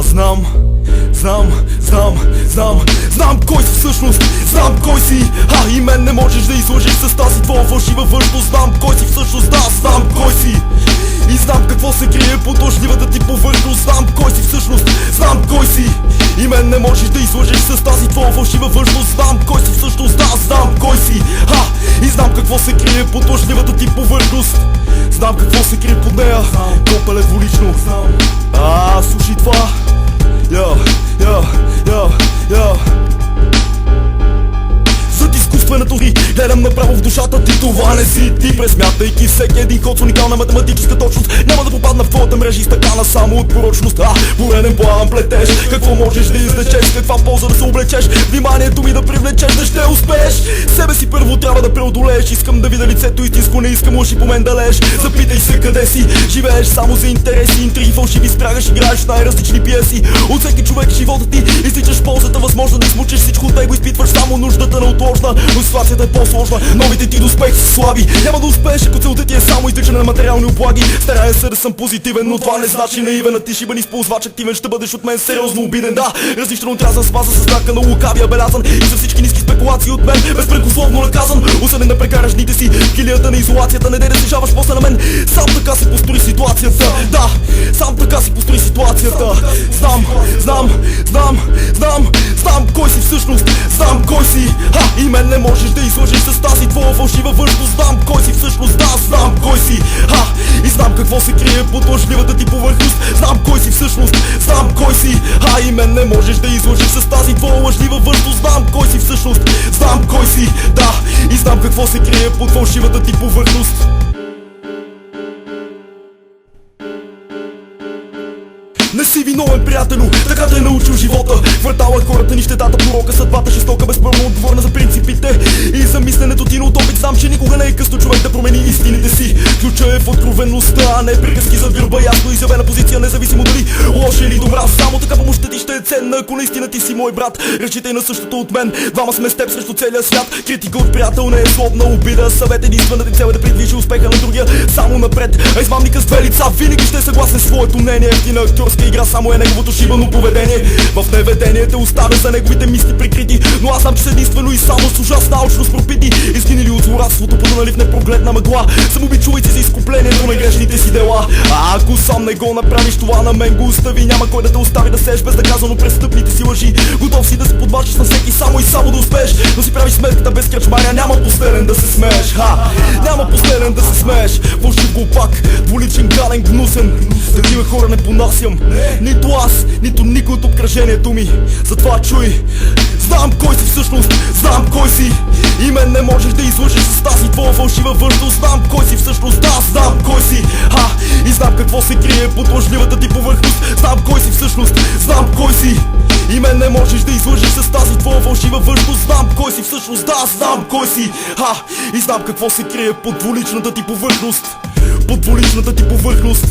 знам кой си всъщност, знам кой си. И мен не можеш да излъжеш с тази твоя фалшива външност. Знам кой си всъщност, да, знам кой си. И знам какво се крие под лъжливата ти повърхност. Знам кой си всъщност, знам кой си. И мен не можеш да излъжеш с тази твоя фалшива външност. Знам кой си всъщност, да, знам кой си. И знам какво се крие под лъжливата ти повърхност. Знам какво се крие под нея, копале двулично. Слушай това. Зад изкуственото ви гледам направо в душата ти, това не си ти. Пресмятайки всеки един ход с уникална математическа точност, няма да попадна в твоята мрежа изтъкана само от порочност. Пореден план плетеш, какво можеш да издечеш, каква полза да се облечеш, вниманието ми да привлечеш, да ще успееш. Себе си първо трябва да преодолееш, искам да видя лицето истинско, не искам лъжи по мен да лееш. Запитай се къде си, живееш само за интереси, интриги, фалшиви, спрягаш, играеш най-различни пиеси. От всеки човек в живота ти изтичаш ползата, възможно да измучиш всичко от него, изпитваш само нуждата неотложна, но ситуацията е по-сложна. Новите ти до успех са слаби, няма да успееш, ако целта ти е само изтичане на материални облаги. Старая се да съм позитивен, но това не значи наивен. А ти ще бъдеш използвач активен, ще бъдеш от мен сериозно обиден. Да, различно отрязан, смазан с знака на лукавия белязан. И за всички ниски спекулации от мен безпрекословно наказан. Осъден да прекараш дните си в килията на изолацията, не да се жаваш после на мен. Сам така си построи ситуацията. Да, сам така си построи ситуацията. Знам кой си всъщност, знам кой си. И мен не можеш да излъжеш с тази твоя фалшива външност. Знам кой си всъщност, да, знам кой си. И знам какво се крие под лъжливата ти повърхност. Знам кой си всъщност, знам кой си. И мен не можеш да излъжеш с тази твоя лъжлива външност. Знам кой си всъщност, знам кой си. Да, и знам какво се крие под фалшивата ти повърхност. Не си виновен, приятелю, така те е научил живота. Квартала, хората, нищетата, порока, съдбата, жестока, безспорно отговорна за принципите и за мисленето ти, но от опит знам, че никога не е късно човек да промени истините си. Ключа е в откровеността, а не приказки за гърба, ясно изявена позиция, независимо дали лоша или добра. Само така помощта ти ще е ценна, ако наистина ти си мой брат. Разчитай на същото от мен, двама сме с теб срещу целия свят. Критика от приятел не е злобна обида, съвет единствената ти цел е да придвижи успеха на другия само напред. А измамника с две лица винаги ще е съгласен с своето мнение. Ефтина актьорска игра само е неговото шибано поведение. В неведение те оставя за неговите мисли прикрити, но аз знам, че са единствено и само с ужасна алчност пропити. Изгинали от злорадството, потънали в непрогледна мъгла. Самообичувайте за изкуплението на грешните си дела. Ако сам не го направиш, това на мен го остави. Няма кой да те остави да сееш безнаказано престъпните си лъжи. Готов си да се подваждаш на всеки само и само да успееш, но си правиш сметката без кръчмаря. Няма последен да се смееш, няма последен да се смееш. Фалшив глупак, двуличен, гален, гнусен. Такива хора не понасям, нито аз, нито никой от обкръжението ми. Затова чуй, знам кой си всъщност, знам кой си. И мен не можеш да излъжеш с тази твоя фалшива външност. Знам кой си всъщност, да, знам кой си. И знам какво се крие под лъжливата ти повърхност. Знам кой си всъщност, знам кой си. И мен не можеш да излъжеш с тази твоя фалшива външност. Знам кой си всъщност, да, знам кой си. И знам какво се крие под двуличната ти повърхност. Под двуличната ти повърхност.